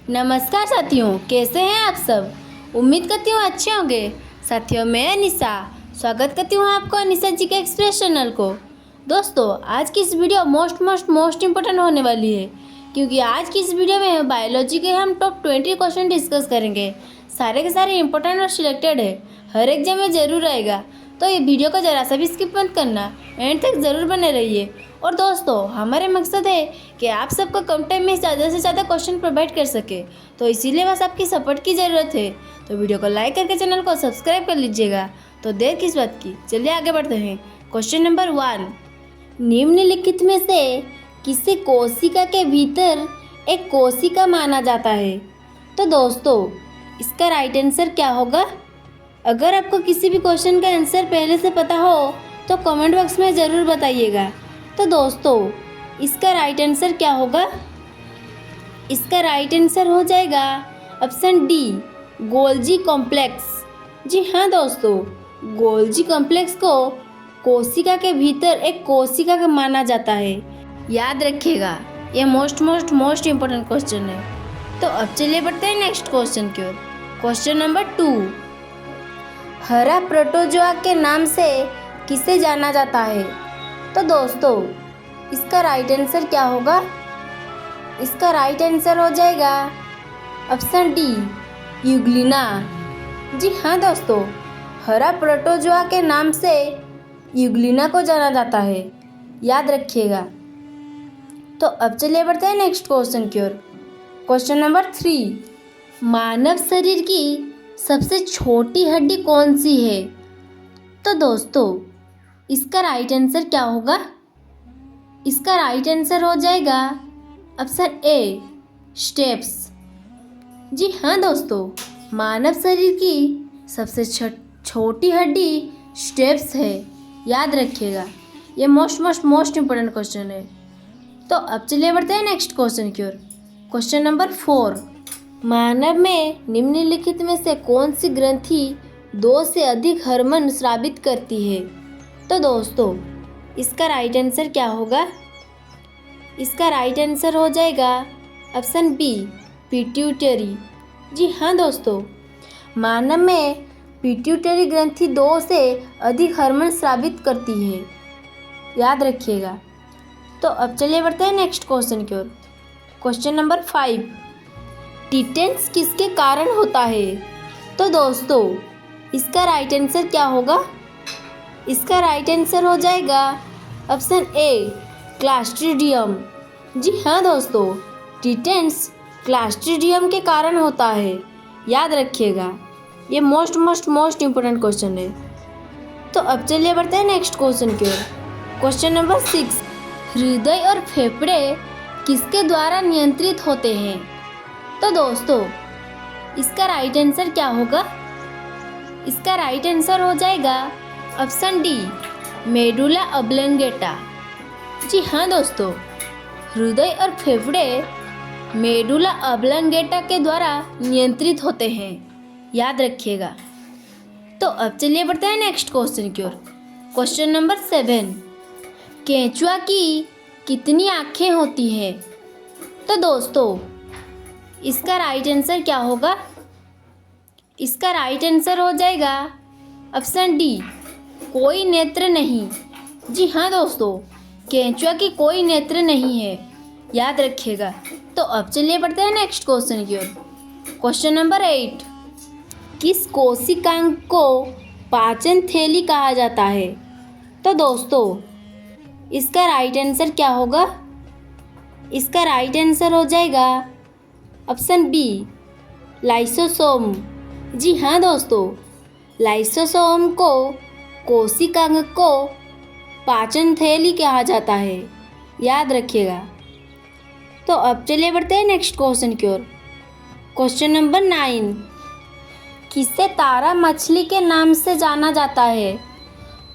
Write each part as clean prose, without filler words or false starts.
नमस्कार साथियों, कैसे हैं आप सब। उम्मीद करती हूँ अच्छे होंगे। साथियों, मैं अनिशा स्वागत करती हूँ आपको अनिशा जी के एक्सप्रेस चैनल को। दोस्तों, आज की इस वीडियो मोस्ट इम्पोर्टेंट होने वाली है, क्योंकि आज की इस वीडियो में बायोलॉजी के हम टॉप 20 क्वेश्चन डिस्कस करेंगे। सारे के सारे इंपॉर्टेंट और सिलेक्टेड है, हर एग्जाम में ज़रूर आएगा। तो ये वीडियो को ज़रा सा भी स्किप मत करना, एंड तक ज़रूर बने रहिए। और दोस्तों, हमारे मकसद है कि आप सबको कम टाइम में ज़्यादा से ज़्यादा क्वेश्चन प्रोवाइड कर सके, तो इसीलिए बस आपकी सपोर्ट की ज़रूरत है। तो वीडियो को लाइक करके चैनल को सब्सक्राइब कर लीजिएगा। तो देर किस बात की, चलिए आगे बढ़ते हैं। क्वेश्चन नंबर 1, निम्नलिखित में से किसे कोशिका के भीतर एक कोशिका माना जाता है। तो दोस्तों, इसका राइट आंसर क्या होगा। अगर आपको किसी भी क्वेश्चन का आंसर पहले से पता हो तो कमेंट बॉक्स में ज़रूर बताइएगा। तो दोस्तों, इसका राइट आंसर क्या होगा। इसका राइट आंसर हो जाएगा ऑप्शन डी, गोल्जी कॉम्प्लेक्स। जी हाँ दोस्तों, गोल्जी कॉम्प्लेक्स को कोशिका के भीतर एक कोशिका का माना जाता है। याद रखिएगा, ये मोस्ट इम्पोर्टेंट क्वेश्चन है। तो अब चलिए बढ़ते हैं नेक्स्ट क्वेश्चन की ओर। क्वेश्चन नंबर 2, हरा प्रोटोजोआ के नाम से किसे जाना जाता है। तो दोस्तों, इसका राइट आंसर क्या होगा। इसका राइट आंसर हो जाएगा ऑप्शन डी, यूग्लिना। जी हाँ दोस्तों, हरा प्रोटोजोआ के नाम से यूग्लिना को जाना जाता है। याद रखिएगा। तो अब चलिए बढ़ते हैं नेक्स्ट क्वेश्चन की ओर। क्वेश्चन नंबर 3, मानव शरीर की सबसे छोटी हड्डी कौन सी है। तो दोस्तों, इसका राइट आंसर क्या होगा। इसका राइट आंसर हो जाएगा ऑप्शन ए, स्टेप्स। जी हाँ दोस्तों, मानव शरीर की सबसे छोटी हड्डी स्टेप्स है। याद रखिएगा, ये मोस्ट इम्पोर्टेंट क्वेश्चन है। तो अब चलिए बढ़ते हैं नेक्स्ट क्वेश्चन की ओर। क्वेश्चन नंबर 4, मानव में निम्नलिखित में से कौन सी ग्रंथि 2 से अधिक हार्मोन स्रावित करती है। तो दोस्तों, इसका राइट आंसर क्या होगा। इसका राइट आंसर हो जाएगा ऑप्शन बी, पिट्यूटरी। जी हाँ दोस्तों, मानव में पिट्यूटरी ग्रंथि 2 से अधिक हार्मोन स्रावित करती है। याद रखिएगा। तो अब चलिए बढ़ते हैं नेक्स्ट क्वेश्चन की ओर। क्वेश्चन नंबर 5, टिटेंस किसके कारण होता है। तो दोस्तों, इसका राइट आंसर क्या होगा। इसका राइट आंसर हो जाएगा ऑप्शन ए, क्लास्ट्रीडियम। जी हाँ दोस्तों, टिटेंस क्लास्ट्रीडियम के कारण होता है। याद रखिएगा, ये मोस्ट इम्पोर्टेंट क्वेश्चन है। तो अब चलिए बढ़ते हैं नेक्स्ट क्वेश्चन की ओर। क्वेश्चन नंबर 6, हृदय और फेफड़े किसके द्वारा नियंत्रित होते हैं। तो दोस्तों, इसका राइट आंसर क्या होगा। इसका राइट आंसर हो जाएगा ऑप्शन डी, मेडुला ऑब्लोंगेटा। जी हाँ दोस्तों, हृदय और फेफड़े मेडुला ऑब्लोंगेटा के द्वारा नियंत्रित होते हैं। याद रखिएगा। तो अब चलिए बढ़ते हैं नेक्स्ट क्वेश्चन की ओर। क्वेश्चन नंबर 7, केंचुआ की कितनी आँखें होती हैं। तो दोस्तों, इसका राइट आंसर क्या होगा। इसका राइट आंसर हो जाएगा ऑप्शन डी, कोई नेत्र नहीं। जी हाँ दोस्तों, केंचुआ की कोई नेत्र नहीं है। याद रखिएगा। तो अब चलिए बढ़ते हैं नेक्स्ट क्वेश्चन की ओर। क्वेश्चन नंबर 8, किस कोशिकांग को पाचन थैली कहा जाता है। तो दोस्तों, इसका राइट आंसर क्या होगा। इसका राइट आंसर हो जाएगा ऑप्शन बी, लाइसोसोम। जी हाँ दोस्तों, लाइसोसोम को कोशिकांग को पाचन थैली कहा जाता है। याद रखिएगा। तो अब चलिए बढ़ते हैं नेक्स्ट क्वेश्चन की ओर। क्वेश्चन नंबर 9, किसे तारा मछली के नाम से जाना जाता है।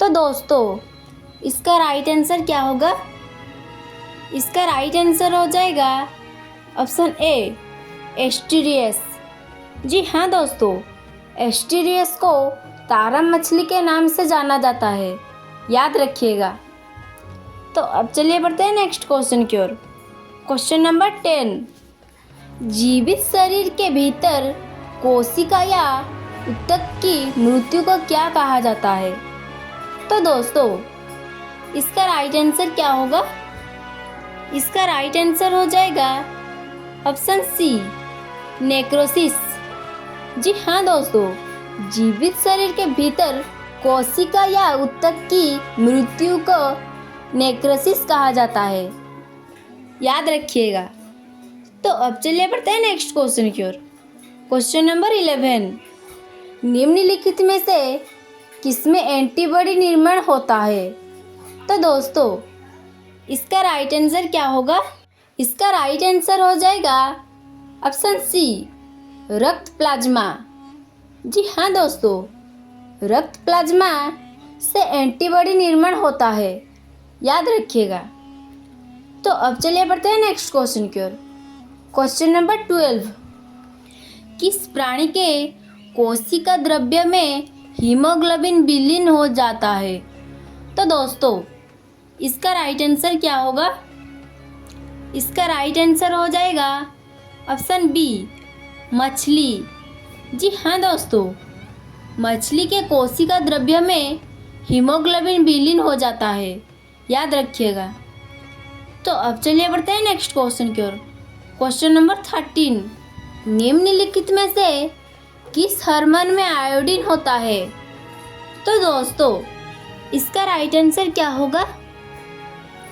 तो दोस्तों, इसका राइट आंसर क्या होगा। इसका राइट आंसर हो जाएगा ऑप्शन ए, एस्टेरियस। जी हाँ दोस्तों, एस्टेरियस को तारा मछली के नाम से जाना जाता है। याद रखिएगा। तो अब चलिए बढ़ते हैं नेक्स्ट क्वेश्चन की ओर। क्वेश्चन नंबर 10, जीवित शरीर के भीतर कोशिका या ऊतक की मृत्यु को क्या कहा जाता है? तो दोस्तों, इसका राइट आंसर क्या होगा? इसका राइट आंसर हो जाएगा ऑप्शन सी, नेक्रोसिस। जी हाँ दोस्तों, जीवित शरीर के भीतर कोशिका या ऊतक की मृत्यु को नेक्रोसिस कहा जाता है, याद रखिएगा। तो अब चलिए बढ़ते हैं नेक्स्ट क्वेश्चन की ओर। क्वेश्चन नंबर 11, निम्नलिखित में से किसमें एंटीबॉडी निर्माण होता है? तो दोस्तों, इसका राइट आंसर क्या होगा? इसका राइट आंसर हो जाएगा ऑप्शन सी, रक्त प्लाज्मा। जी हाँ दोस्तों, रक्त प्लाज्मा से एंटीबॉडी निर्माण होता है, याद रखिएगा। तो अब चलिए बढ़ते हैं नेक्स्ट क्वेश्चन की ओर। क्वेश्चन नंबर 12, किस प्राणी के कोशिका द्रव्य में हीमोग्लोबिन विलीन हो जाता है? तो दोस्तों, इसका राइट आंसर क्या होगा? इसका राइट आंसर हो जाएगा ऑप्शन बी, मछली। जी हाँ दोस्तों, मछली के कोशिका द्रव्य में हीमोग्लोबिन विलीन हो जाता है, याद रखिएगा। तो अब चलिए बढ़ते हैं नेक्स्ट क्वेश्चन की ओर। क्वेश्चन नंबर 13, निम्नलिखित में से किस हार्मोन में आयोडीन होता है? तो दोस्तों, इसका राइट आंसर क्या होगा?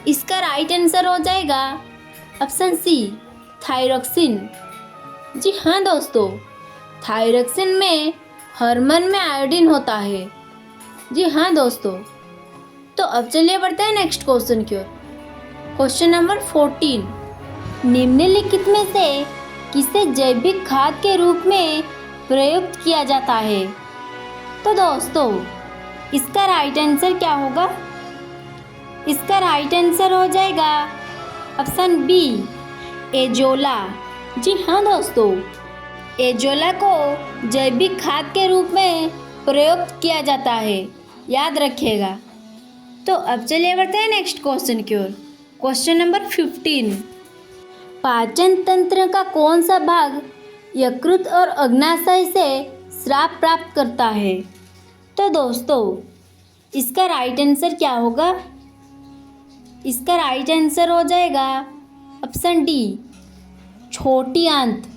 इसका राइट आंसर हो जाएगा ऑप्शन सी, थायरोक्सिन। जी हाँ दोस्तों, थायरोक्सिन में हार्मोन में आयोडीन होता है। जी हाँ दोस्तों। तो अब चलिए बढ़ते हैं नेक्स्ट क्वेश्चन की ओर। क्वेश्चन नंबर 14, निम्नलिखित में से किसे जैविक खाद के रूप में प्रयुक्त किया जाता है? तो दोस्तों, इसका राइट आंसर क्या होगा? इसका राइट आंसर हो जाएगा ऑप्शन बी, एजोला। जी हाँ दोस्तों, एजोला को जैविक खाद के रूप में प्रयुक्त किया जाता है, याद रखिएगा। तो अब चलिए बढ़ते हैं नेक्स्ट क्वेश्चन की ओर। क्वेश्चन नंबर 15, पाचन तंत्र का कौन सा भाग यकृत और अग्नाशय से स्राव प्राप्त करता है? तो दोस्तों, इसका राइट आंसर क्या होगा? इसका राइट आंसर हो जाएगा ऑप्शन डी, छोटी आंत।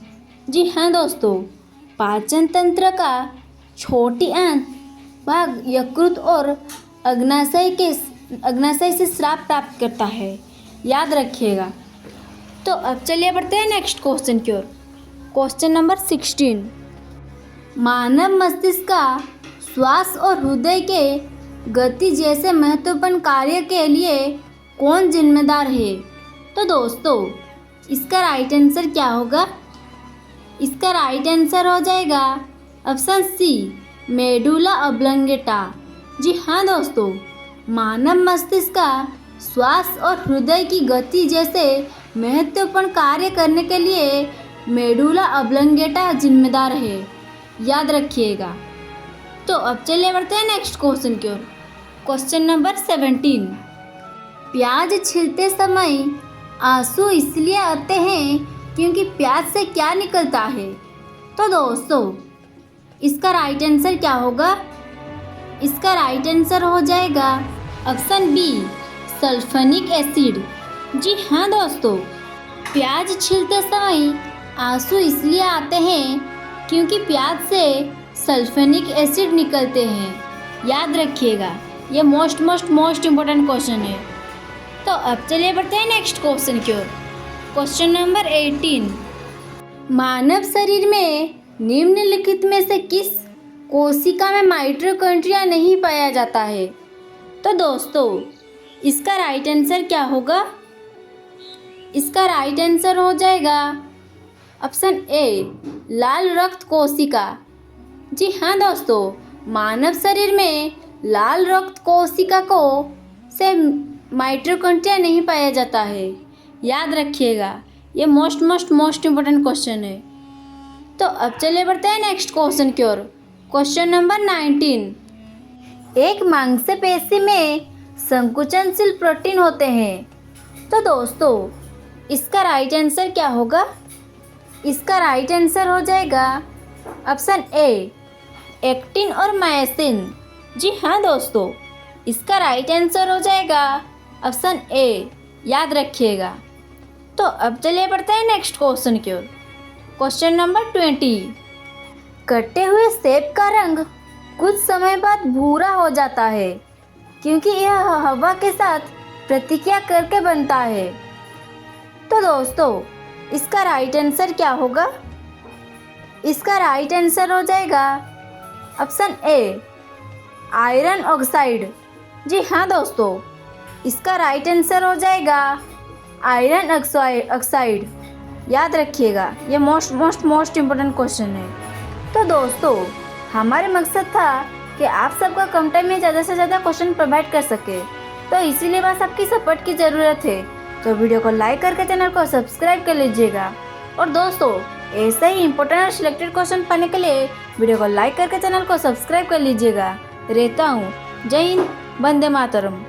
जी हाँ दोस्तों, पाचन तंत्र का छोटी आंत भाग यकृत और अग्नाशय से स्राव प्राप्त करता है, याद रखिएगा। तो अब चलिए बढ़ते हैं नेक्स्ट क्वेश्चन की ओर। क्वेश्चन नंबर 16, मानव मस्तिष्क का श्वास और हृदय के गति जैसे महत्वपूर्ण कार्य के लिए कौन जिम्मेदार है? तो दोस्तों, इसका राइट आंसर क्या होगा? इसका राइट आंसर हो जाएगा ऑप्शन सी, मेडुला ऑब्लंगेटा। जी हाँ दोस्तों, मानव मस्तिष्क का श्वास और हृदय की गति जैसे महत्वपूर्ण कार्य करने के लिए मेडुला ऑब्लंगेटा जिम्मेदार है, याद रखिएगा। तो अब चलिए बढ़ते हैं नेक्स्ट क्वेश्चन की ओर। क्वेश्चन नंबर 17, प्याज छीलते समय आंसू इसलिए आते हैं क्योंकि प्याज से क्या निकलता है? तो दोस्तों, इसका राइट आंसर क्या होगा? इसका राइट आंसर हो जाएगा ऑप्शन बी, सल्फोनिक एसिड। जी हाँ दोस्तों, प्याज छीलते समय आंसू इसलिए आते हैं क्योंकि प्याज से सल्फोनिक एसिड निकलते हैं, याद रखिएगा। ये मोस्ट इम्पोर्टेंट क्वेश्चन है। तो अब चलिए बढ़ते हैं नेक्स्ट क्वेश्चन की ओर। क्वेश्चन नंबर 18, मानव शरीर में निम्नलिखित में से किस कोशिका में माइटोकॉन्ड्रिया नहीं पाया जाता है? तो दोस्तों, इसका राइट आंसर क्या होगा? इसका राइट आंसर हो जाएगा ऑप्शन ए, लाल रक्त कोशिका। जी हाँ दोस्तों, मानव शरीर में लाल रक्त कोशिका को से माइटोकॉन्ड्रिया नहीं पाया जाता है, याद रखिएगा। ये मोस्ट इम्पोर्टेंट क्वेश्चन है। तो अब चलिए बढ़ते हैं नेक्स्ट क्वेश्चन की ओर। क्वेश्चन नंबर 19, एक मांसपेशी में संकुचनशील प्रोटीन होते हैं। तो दोस्तों, इसका राइट आंसर क्या होगा? इसका राइट आंसर हो जाएगा ऑप्शन ए एक्टिन और मायोसिन। जी हाँ दोस्तों, इसका राइट आंसर हो जाएगा ऑप्शन ए, याद रखिएगा। तो अब चलिए बढ़ते हैं नेक्स्ट क्वेश्चन की ओर। Question number 20। कटे हुए सेब का रंग कुछ समय बाद भूरा हो जाता है क्योंकि यह हवा के साथ प्रतिक्रिया करके बनता है। तो दोस्तों, इसका राइट आंसर क्या होगा? इसका राइट आंसर हो जाएगा ऑप्शन ए आयरन ऑक्साइड। जी हाँ दोस्तों, इसका राइट आंसर हो जाएगा आयरन ऑक्साइड। याद रखिएगा, ये मोस्ट इम्पोर्टेंट क्वेश्चन है। तो दोस्तों, हमारे मकसद था कि आप सबका कम टाइम में ज़्यादा से ज़्यादा क्वेश्चन प्रोवाइड कर सके, तो इसीलिए बस आपकी सपोर्ट की ज़रूरत है। तो वीडियो को लाइक करके चैनल को सब्सक्राइब कर लीजिएगा। और दोस्तों, ऐसे ही इंपॉर्टेंट और सिलेक्टेड क्वेश्चन पाने के लिए वीडियो को लाइक करके चैनल को सब्सक्राइब कर लीजिएगा। रहता हूँ। जय हिंद, वंदे मातरम।